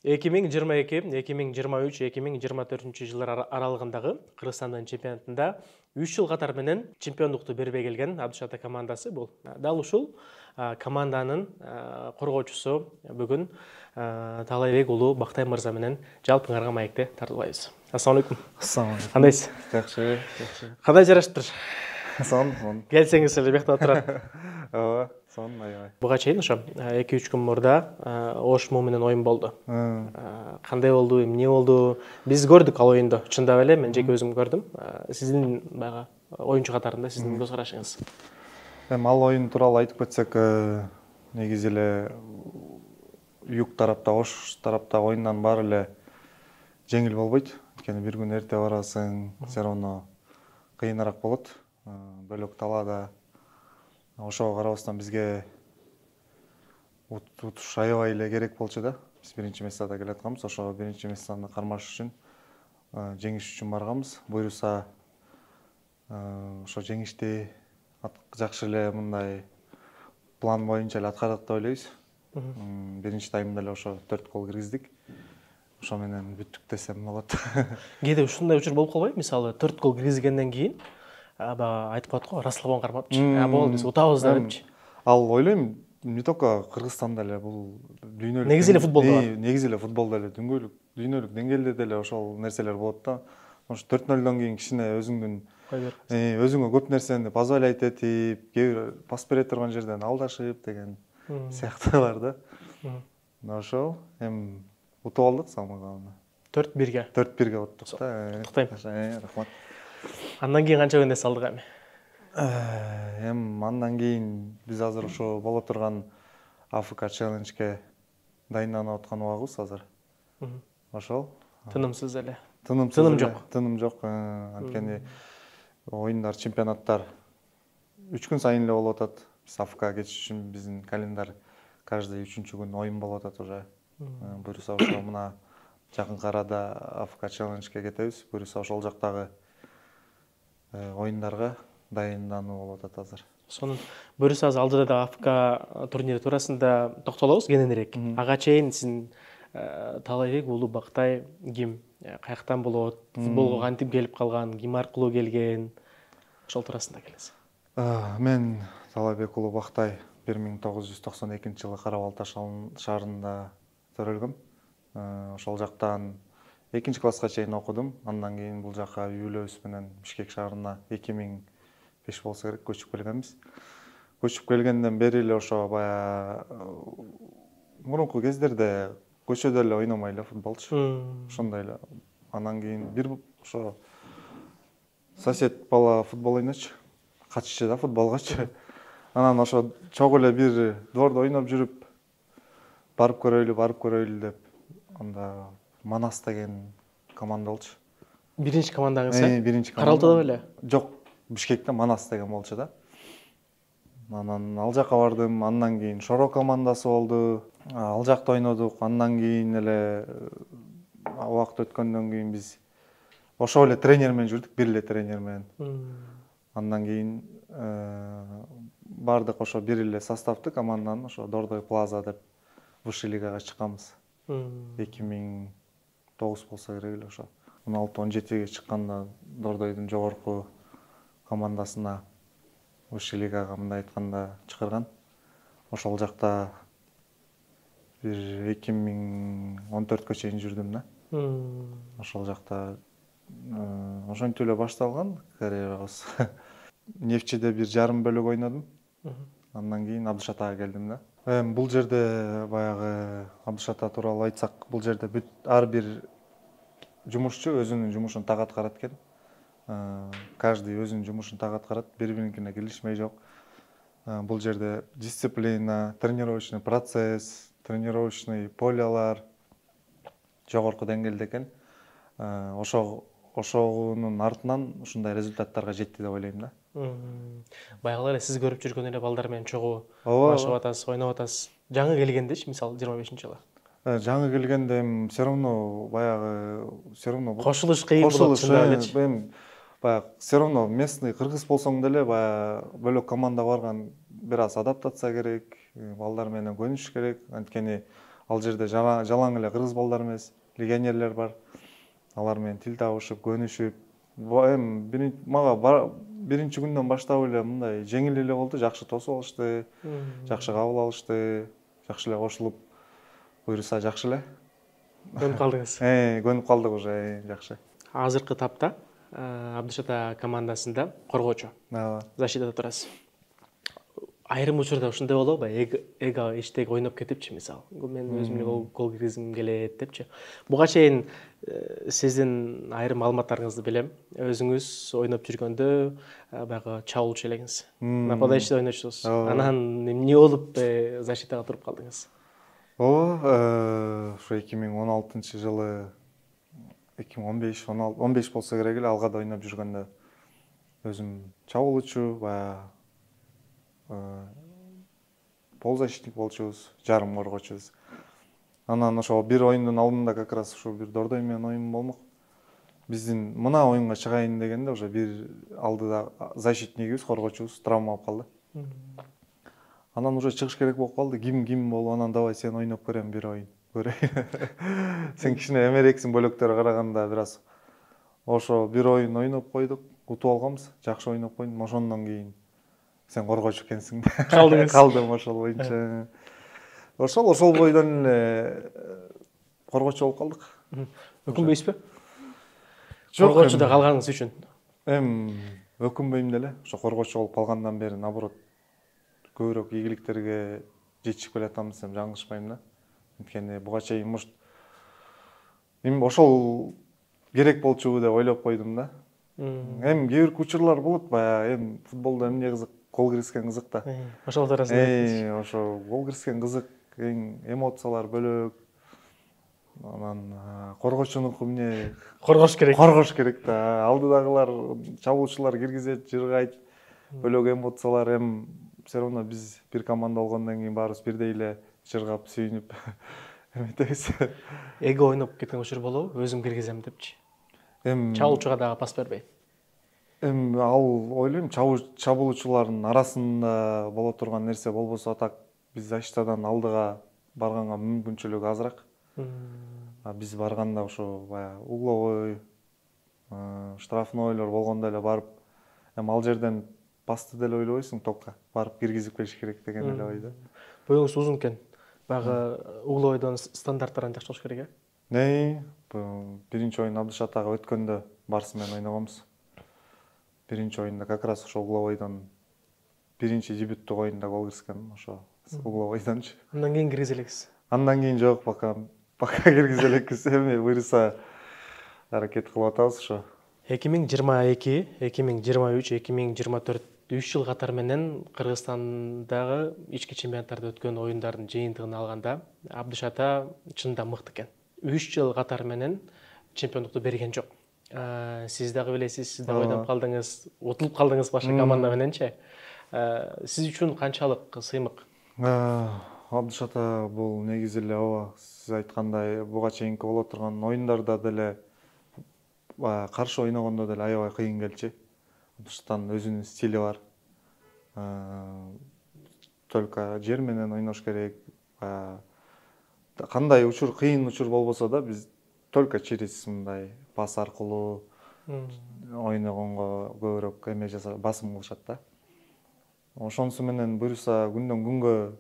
2022, 2023, 2024 жылдар аралығындағы Қырғызстанның чемпионатында 3 жыл қатар менен чемпиондукту бербей келген Абдыш Ата командасы бул. Дал ушул команданын коргоочусу бүгүн Талайбек уулу Бактай мырза менен жалпыңарга маекти тартуулайбыз. Ассалам алейкум. Ассалам алейкум. Кандайсыз? Жакшы. Кандай жараштыр? Сон. Келсеңиз эле бияқта отурат. Ооба, сон аябай. Буга чейин ошо 2-3 күн мурда Ошмо менен оюн болду. Кандай болду, эмне болду? Биз көрдүк ал оюнду. Чындап эле мен жеке өзүм көрдүм. Сиздин баягы оюнчу катарында сиздин көз карашыңыз. Эми ал оюн тууралуу айтып кетсек, негизи эле юг тарапта, Ош тарапта оюндан баары эле жеңил болбойт. Анткени бир күн эрте барасың, все равно кыйыныраак болот. Бөлөк талаада. Ошого карабастан бизге утуш аябай эле керек болчу да. Биз биринчи местада келатканбыз. Ошого биринчи местаны кармаш үчүн, жеңиш үчүн барганбыз. Буюрса ошо жеңишти жакшы эле мындай план боюнча эле аткардык деп ойлойбуз. Биринчи таймда эле ошо 4 гол киргиздик. Ошо менен бүттүк десем болот. Кээде ушундай учур болуп калбайбы? Мисалы 4 гол киргизгенден кийин айтып коет го, расслабон кармапчы. Болду, биз утабыз депчи. Ал ойлойм, не только Кыргызстанда эле, бул дүйнөлүк. Негизи эле футболдо бар. Негизи эле футболдо эле, дүйнөлүк деңгээлде деле ошол нерселер болот да. Ошо 4-0 кийин кичине өзүңө көп нерсени позволять этип, кээ бир пас бере турган жерден алдашып деген сыяктуулар да. Ошол эми утуп алдык самое главное. 4-1-ге. 4-1-ге уттук да. Туктайм. Рахмат. Андан кийин канча күндө салдык эми? Андан кийин биз азыр ошо боло турган АФК челленджге дайындалып аткан убагыбыз азыр. Ошол. Тынымсыз эле. Тыным жок. Тыным жок. Анткени оюндар, чемпионаттар 3 күн сайын эле болуп атат. Биз АФК кетиш үчүн биздин календарь каждый 3-чү күн оюн болуп атат уже. Буюрса ошо мына жакынкы арада АФК челленджге кетебиз. Буюрса ошол жактагы оюндарга дайындануу болуп атат азыр. Сонун буюрса алдыда да АФК турнири туурасында токтолобуз кененирээк. Ага чейин сиздин Талайбек уулу Бактай ким, каяктан болот, футболго кантип келип калган, ким аркылуу келген, ошол туурасында келесиз. Мен Талайбек уулу Бактай 1992 жылы Кара Балта шаарында төрөлгөм. Ошол жактан 2 класска чейин окудум. Андан кийин бул жака үй бүлөбүз менен Бишкек шаарына 2005 болсо керек көчүп келгенбиз. Көчүп келгенден бери эле ошо баягы мурунку кездерде көчөдө эле ойномой эле футболчу. Ошондой эле. Андан кийин бир ошо сосед бала футбол ойночу. Катышчу да футболгочу. Анан ошо чогуу эле бир двордо ойноп жүрүп барып көрөйлү деп анда Манас деген команда болчу. Биринчи командаңыз, биринчи команда. Кара Алтада беле? Жок, Бишкекте Манас деген болчу да. Анан ал жака бардым, андан кийин Шоро командасы болду. Ал жакта ойнодук. Андан кийин эле убакыт өткөндөн кийин биз ошол эле тренер менен жүрдүк, бир эле тренер менен. Андан кийин бардык ошо бир эле составды команданын, ошо Дордой Плаза деп высший лигага чыкканбыз. 2009 болсо керек эле ошо. 16-17ге чыкканда Дордойдун жогорку командасына высший лигага мындай айтканда чакырган. Ошол жакта бир 2014кө чейин жүрдүм да. Ошол жакта ошентип эле башталган карьерабыз. Нефчиде бир жарым бөлүк ойнодум. Андан кийин Абдыш Атага келдим да. Бул жерде баягы Абдыш Ата тууралуу айтсак, бул жерде ар бир жумушчу өзүнүн жумушун так аткарат экен. Каждый өзүнүн жумушун так аткарат, бири-биринкине килишмей жок. Бул жерде дисциплина, тренировочный процесс, тренировочный полялар жогорку деңгээлде экен. Ошонун артынан ушундай результаттарга жетти деп ойлойм да. Баягы эле сиз көрүп жүргөн эле балдар менен чогуу башып атасыз, ойноп атасыз. Жаңы келгендечи, мисалы 25-жылы. Жаңы келгенде все равно кошулуш кыйын болот, чындап элечи. Баягы все равно местный кыргыз болсоң деле баягы бөлөк командага барган бир аз адаптация керек, балдар менен көнүш керек. Анткени ал жерде жалаң эле кыргыз балдар эмес, легионерлер бар. Алар менен тил табышып, көнүшүп, эми мага биринчи күндөн баштап эле мындай жеңил эле болду, жакшы тосуп алышты, жакшы кабыл алышты, жакшы эле кошулуп, буюрса жакшы эле. Көнүп калдыңыз. Көнүп калдык уже, жакшы. Азыркы тапта Абдыш ата командасында коргоочу, защитада турасыз. Айрым учурда ушундай болобу? Эго эчтеги ойноп кетипчи, мисалы. Мен өзүм эле гол киргизгим келет депчи. Буга чейин сиздин айрым маалыматтарыңызды билем. Өзүңүз ойноп жүргөндө баягы чабуулчу элеңиз. Нападающийде ойночусуз. Анан эмне болуп защитага туруп калдыңыз? Ооба, ушу 2016-жылы 2015 болсо керек эле, алгада ойноп жүргөндө өзүм чабуулчу, баягы полузащитник болчубуз, жарым коргоочубуз. Анан ошо бир оюндун алдында как раз ушул бир Дордой менен оюн болмок. Биздин мына оюнга чыгайын дегенде уже бир алдыда защитнигибиз, коргоочубуз травма алып калды. Анан уже чыгыш керек болуп калды. Ким болуп, анан давай сен ойноп көрөм бир оюн. Сен кичине эмерексиң бөлөктөргө караганда бир аз. Ошо бир оюн ойноп койдук, утуп алганбыз, жакшы ойноп койдум. Ошондон кийин сен коргоочу экенсиң. Калдыңыз. Калдым ошол боюнча. Ошол бойдон эле коргоочу болуп калдык. Өкүнбөйсүзбү? Коргоочуда калганыңыз үчүн. Өкүнбөйм деле. Ошо коргоочу болуп калгандан бери наоборот көбүрөөк ийгиликтерге жетишип келатамыз десем жаңылышпайм да. Анткени буга чейин может ошол керек болчубу деп ойлоп койдум да. Кээ бир учурлар болот, баягы футболдо эмне кызык, гол киргизген кызык да. Ошол туурасында. Ошо гол киргизген кызык, эмоциялар бөлөк. Анан коргоочунуку эмне Коргош керек. Коргош керек да. Алдыдагылар чабуучулар киргизет, жыргайт, бөлөк эмоциялар. Все равно биз бир команда болгондон кийин баарыбыз бирдей эле жыргап, сүйүнүп эметебиз. Эго ойноп кеткен учур болобу? Өзүм киргизем депчи. Чабуучуга дагы пас бербей. Ал ойлойм, чабуулчулардын арасында боло турган нерсе болбосо, так биз защитадан алдыга барганга мүмкүнчүлүк азыраак. Биз барганда ошо баягы угловой, штрафнойлор болгондо эле барып, ал жерден пасты деле ойлобойсуң, топко барып киргизип келиш керек деген эле ойдо. Боюңуз узун экен. Баягы угловойдон стандарттардан жакшы болуш керек э? Биринчи оюн Абдыш атага өткөндө Барс менен ойногонбуз. Биринчи оюнда как раз ошо угловойдон биринчи дебюттук оюнда гол киргизген, ошо угловойдончу. Андан кийин киргизе элексиз. Андан кийин жок, пока киргизе элекпиз. Буюрса аракет кылып атабыз ошо. 2022, 2023, 2024 3 жыл катар менен Кыргызстандагы ички чемпионаттарда өткөн оюндардын жыйынтыгын алганда Абдыш ата чынында мыкты экен. 3 жыл катар менен чемпиондукту берген жок. Сиз дагы билесиз, сиз да ойноп калдыңыз, утулуп калдыңыз башка команда мененчи. Сиз үчүн канчалык сыймык? Абдыш ата бул негизи эле ооба, сиз айткандай буга чейинки боло турган оюндарда деле каршы ойногондо деле аябай кыйын келчү. Абдыштан өзүнүн стили бар. Только жер менен ойнош керек. Кандай учур, кыйын учур болбосо да, биз только через мындай пас аркылуу ойногонго көбүрөөк эме басым кылышат да. Ошонусу менен буюрса күндөн күнгө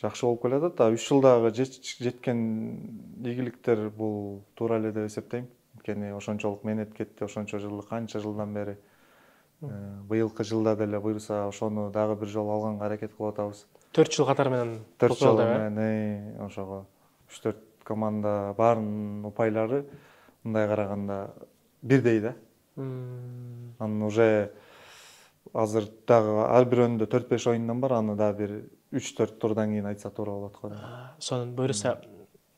жакшы болуп келатат. 3 жылдагы жеткен ийгиликтер бул туура эле деп эсептейм. Анткени ошончолук мээнет кетти, ошончо жыл, канча жылдан бери. Быйылкы жылда деле буюрса ошону дагы бир жолу алганга аракет кылып атабыз. 4 жыл катар менен. 4 жыл менен ошого 3-4 команда баарынын упайлары мындай караганда бирдей да. Анан уже азыр дагы ар бир өндө 4-5 оюндан бар, аны дагы бир 3-4 турдан кийин айтса туура болот го. Сонун буюрса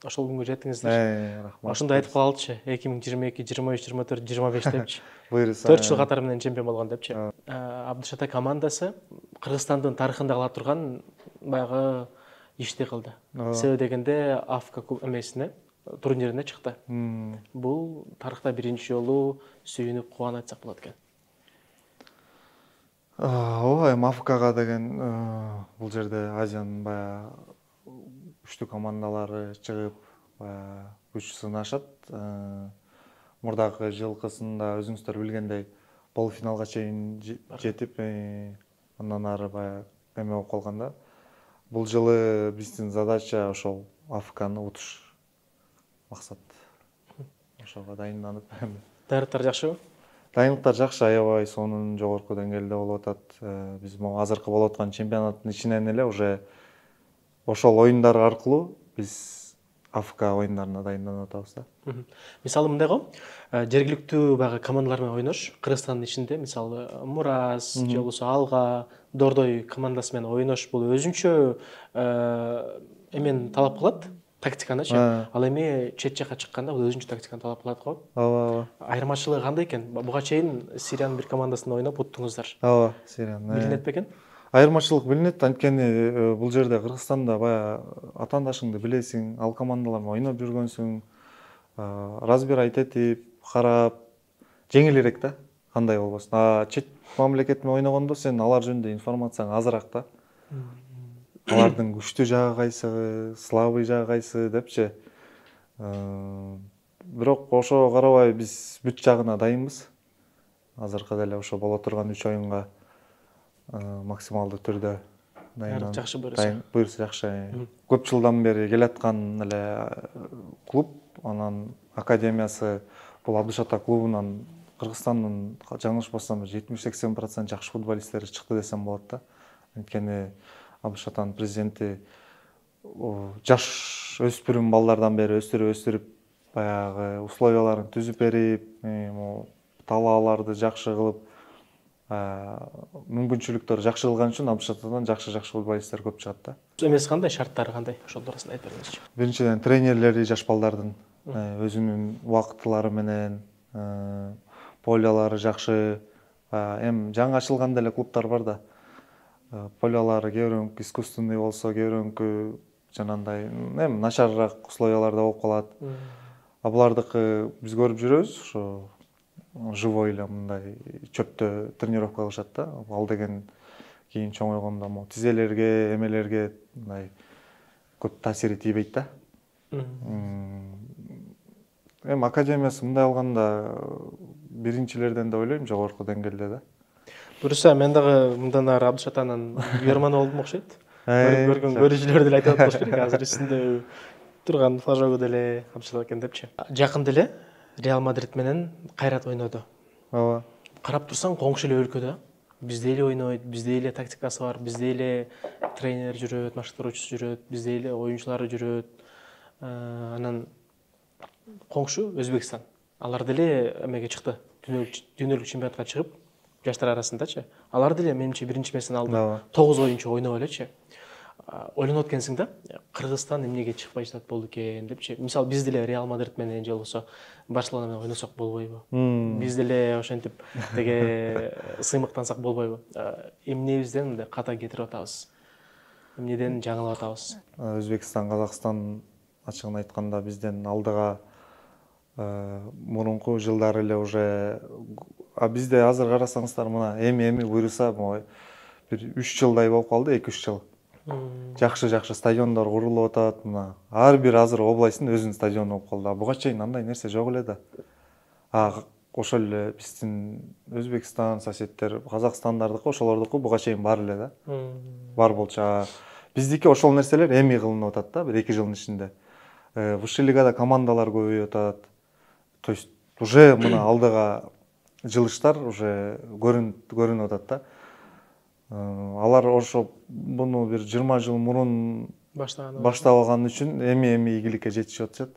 ошол күнгө жеттиңиздер. Рахмат. Ошондо айтып калалычы, 2022, 23, 24, 25 депчи. Буюрса 4 жыл катар менен чемпион болгон депчи. Абдыш ата командасы Кыргызстандын тарыхында кала турган баягы ишти кылды. Себеби дегенде Афка эмесине, турнирине чыкты. Бул тарыхта биринчи жолу сүйүнүп кубанып айтсак болот экен. Ооба, Афкага деген бул жерде Азиянын баягы күчтүү командалары чыгып күч сынашат. Мурдагы жылкысында өзүңүздөр билгендей полуфиналга чейин жетип, андан ары баягы эме болуп калганда, бул жылы биздин задача ошол АФКны утуш максат. Ошого дайынданып. Дайындыктар жакшыбы? Дайындыктар жакшы, аябай сонун жогорку деңгээлде болуп атат. Биз могу азыркы болуп аткан чемпионаттын ичинен эле уже ошол оюндар аркылуу биз АФК оюндарына дайынданып атабыз да. Мисалы мындай го, жергиликтүү баягы командалар менен ойнош, Кыргызстандын ичинде мисалы Мурас же болбосо Алга, Дордой командасы менен ойнош бул өзүнчө эмени талап кылат, тактиканычы. Ал эми чет жакка чыкканда бул өзүнчө тактиканы талап кылат го. Ооба. Айырмачылыгы кандай экен? Буга чейин Сириянын бир командасында ойноп уттуңуздар. Ооба, Сириянын. Билинет бекен? Айырмачылык билинет, анткени бул жерде Кыргызстанда баягы атаандашыңды билесиң, ал командалар менен ойноп жүргөнсүң, разбирать этип, карап, жеңилирээк да, кандай болбосун. Чет мамлекет менен ойногондо сен алар жөнүндө информацияң азыраак да. Алардын күчтүү жагы кайсы, слабый жагы кайсы депчи. Бирок ошого карабай биз бүт жагына дайынбыз. Азыркы деле ошо боло турган 3 оюнга максималдуу түрдө дайындалып. Жакшы буюрса. Буюрса жакшы. Көп жылдан бери келаткан эле клуб, анан академиясы бул Абдышата клубунан Кыргызстандын жаңылышпасам 70-80% жакшы футболисттери чыкты десем болот да. Анткени Абдышатанын президенти жаш өспүрүм балдардан бери өстүрүп баягы условияларын түзүп берип, талааларды жакшы кылып, мүмкүнчүлүктөрү жакшы кылган үчүн Абдышатадан жакшы футболисттер көп чыгат да. Эмеси кандай, шарттары кандай? Ошол туурасында айтып бериңизчи. Биринчиден тренерлери жаш балдардын өзүнүн убактылары менен, полялары жакшы. Эми жаңы ачылган деле клубтар бар да. Полялары кээ бирөөнүкү искусственный болсо, кээ бирөөнүкү жанагындай эми начарыраак условияларда болуп калат. Булардыкы биз көрүп жүрөбүз, ошо живой эле мындай чөптө тренировка кылышат да. Ал деген кийин чоңойгондо тизелерге, эмелерге мындай көп таасири тийбейт да. Эми академиясы мындай алганда биринчилерден деп ойлойм, жогорку деңгээлде да. Буюрса мен дагы мындан ары Абдышатанын үйөрманы болдум окшойт. Көргөн көрүүчүлөр деле айтып атпаш керек, азыр үстүндө турган флажогу деле Абдышат экен депчи. Жакында эле Реал Мадрид менен Кайрат ойноду. Ооба. Карап турсаң коңшу эле өлкөдө. Бизде эле ойнойт, бизде эле тактикасы бар, бизде эле тренер жүрөт, машыктыруучусу жүрөт, бизде эле оюнчулары жүрөт. Анан коңшу Өзбекстан. Алар деле эмеге чыкты. Дүйнөлүк чемпионатка чыгып, жаштар арасындачы. Алар деле менимче биринчи месени алды. 9 оюнчу ойноп элечи. Ойлонуп өткөнсүң да, Кыргызстан эмнеге чыкпай жатат болду экен депчи. Мисалы биз деле Реал Мадрид менен же болбосо Барселона менен ойносок болбойбу? Биз деле ошентип теге сыймыктансак болбойбу? Эмнебизден мындай ката кетирип атабыз? Эмнеден жаңылып атабыз? Өзбекстан, Казакстан ачыгын айтканда бизден алдыга мурунку жылдары эле уже бизде азыр карасаңыздар мына эми буюрса бир 3 жылдай болуп калды, 2-3 жыл. Жакшы стадиондор курулуп атат, мына ар бир азыр областын өзүнүн стадиону болуп калды. Буга чейин андай нерсе жок эле да. Ошол эле биздин Өзбекстан, соседтер, Казакстандардыкы, ошолордуку буга чейин бар эле да. Бар болчу. Биздики ошол нерселер эми кылынып атат да, бир 2 жылдын ичинде. Высший лигада командалар көбөйүп атат. То есть уже мына алдыга жылыштар уже көрүнүп атат да. Алар ошо буну бир 20 жыл мурун баштап алган үчүн эми ийгиликке жетишип атышат.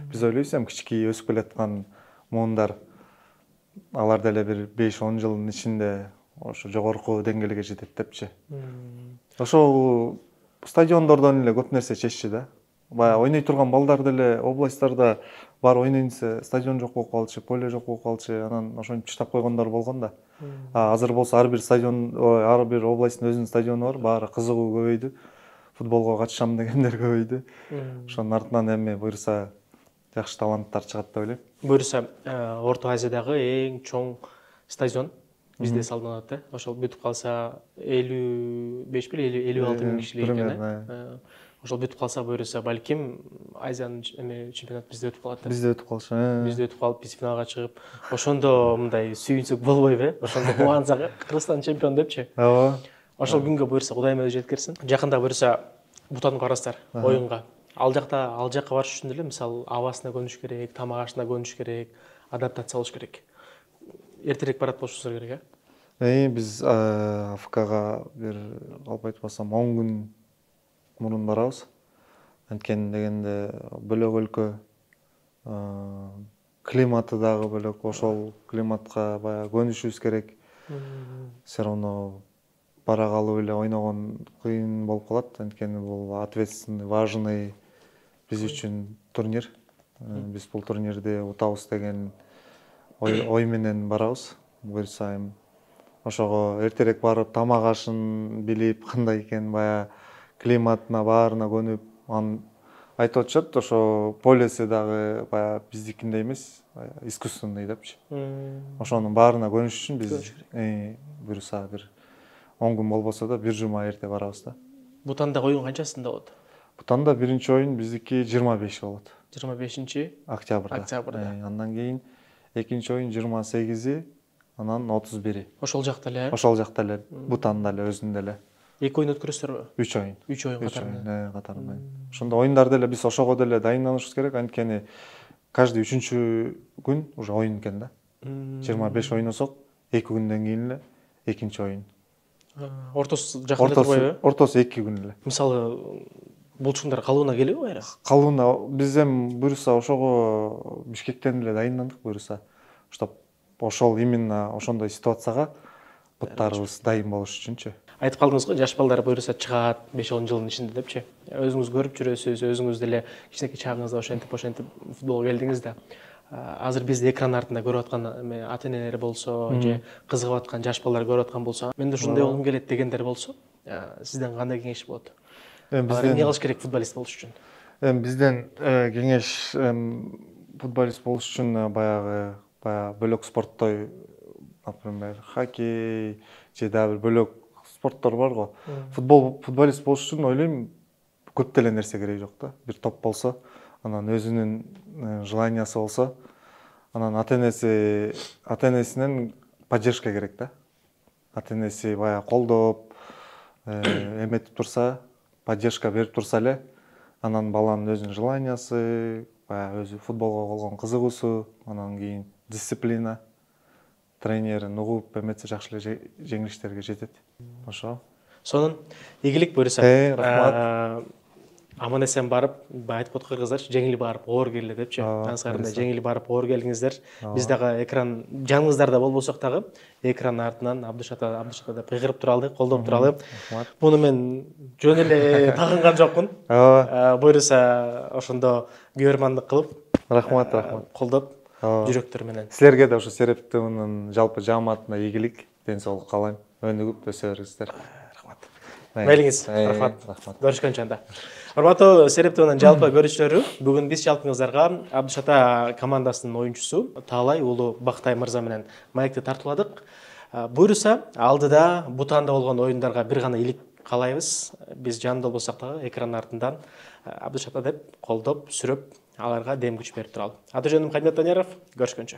Биз ойлойбуз эми кичикей өсүп келаткан муундар алар деле бир 5-10 жылдын ичинде ошо жогорку деңгээлге жетет депчи. Ошол стадиондордон эле көп нерсе чечти да. Баягы ойной турган балдар деле областтарда бар ойнойн десе стадион жок болуп калчу, поле жок болуп калчу, анан ошентип таштап койгондор болгон да. Азыр болсо ар бир стадион, ар бир областтын өзүнүн стадиону бар, баары кызыгуу көбөйдү. Футболго катышам дегендер көбөйдү. Ошонун артынан эми буюрса жакшы таланттар чыгат деп ойлойм. Буюрса Орто Азиядагы эң чоң стадион бизде салынат да. Ошол бүтүп калса 55 56 миң кишилик экен. ошол бүтүп калса буюрса балким Азиянын чемпионаты бизде өтүп калат. Бизде өтүп калышы. Бизде өтүп калып, биз финалга чыгып, ошондо мындай сүйүнсөк болбойбу? Ошондо кубансак, Кыргызстан чемпион депчи. Ооба. Ошол күнгө буюрса Кудайым өзү жеткирсин. Жакында буюрса Бутанга барасыздар оюнга. Ал жакка барыш үчүн деле мисалы абасына көнүш керек, тамак ашына көнүш керек, адаптация болуш керек. Эртерээк барат болушуңуздар керек, Биз АФКга бир алып айтпасам 10 күн мурун барабыз. Анткени дегенде бөлөк өлкө, климаты дагы бөлөк, ошол климатка баягы көнүшүбүз керек. Все равно бара калып эле ойногон кыйын болуп калат, анткени бул ответственный, важный биз үчүн турнир. Биз бул турнирди утабыз деген ой менен барабыз. Буюрса эми ошого эртерээк барып, тамак ашын билип, кандай экен баягы климатына баарына көнүп, анын айтып атышат, ошо полиси дагы баягы биздикиндей эмес, искусственный депчи. Ошонун баарына көнүш үчүн биз буюрса бир 10 күн болбосо да 1 жума эрте барабыз да. Бутандагы оюн канчасында болот? Бутанда биринчи оюн биздики 25 болот. 25 октябрда. Андан кийин экинчи оюн 28, анан 31. Ошол жакта эле? Ошол жакта эле, Бутанда эле өзүндө эле. 2 оюн өткөрөсүздарбы? 3 оюн. 3 оюн катарында. Катарында. Ошондо оюндарда эле биз ошого деле дайындалышыбыз керек, анткени каждый 3-чү күн уже оюн экен да. 25 ойносок, 2 күндөн кийин эле экинчи оюн. Ортосу жакында турбайбы? Ортосу 2 күн эле. Мисалы булчуңдар калыбына келеби байра? Калыбына биз эми буюрса ошого Бишкектен эле дайындандык буюрса. Чтоб ошол именно ошондой ситуацияга буттарыбыз дайын болуш үчүнчү. Айтып калдыңыз го, жаш балдар буюрса чыгат 5-10 жылдын ичинде депчи. Өзүңүз көрүп жүрөсүз, өзүңүз деле кичинекей чагыңызда ошентип футболго келдиңиз да. Азыр бизди экран артында көрүп аткан ата-энелер болсо, же кызыгып аткан жаш балдар көрүп аткан болсо, мен да ушундай болгум келет дегендер болсо, сизден кандай кеңеш болот? Алар эмне кылыш керек футболист болуш үчүн? Бизден кеңеш футболист болуш үчүн баягы бөлөк спорттой, например, хоккей же дагы бөлөк спорттор бар го. Футболист болуш үчүн ойлойм, көп деле нерсе керек жок да. Бир топ болсо, анан өзүнүн желаниясы болсо, анан ата-энесинен поддержка керек да. Ата-энеси баягы колдоп, эметип турса, поддержка берип турса эле, анан баланын өзүнүн желаниясы, баягы өзү футболго болгон кызыгуусу, анан кийин дисциплина, тренерин угуп эметсе жакшы эле жеңилиштерге жетет. Ошо. Сонун ийгилик буюрса. Рахмат. Аман эсен барып, айтып аткан кыргыздарчы, жеңил барып, оор келе депчи. Ансырында жеңил барып, оор келиңиздер. Биз дагы экран жаныңыздарда болбосок дагы, экран артынан Абдыш ата деп кыйгырып туралы, колдоп туралы. Буну мен жөн эле тагынган жокмун. Буюрса ошондо көрмандык кылып, Рахмат. Колдоп, жүрөктөр менен. Силерге да ошо Серептовнун жалпы жааматына ийгилик, ден соолук каалайм. Өнүгүп өсө бериңиздер. Рахмат. Мейлиңиз. Рахмат. Көрүшкөнчө анда. Урматтуу Серептовнун жалпы көрүүчүлөрү, бүгүн биз жалпыңыздарга Абдыш ата командасынын оюнчусу Таалай уулу Бактай мырза менен маекти тартууладык. Буюрса, алдыда Бутанда болгон оюндарга бир гана ийгилик каалайбыз. Биз жанында болбосок дагы экран артынан Абдыш ата деп колдоп, сүрөп, аларга дем күч берип туралы. Аты жөнүм Хамит Данеров. Көрүшкөнчө.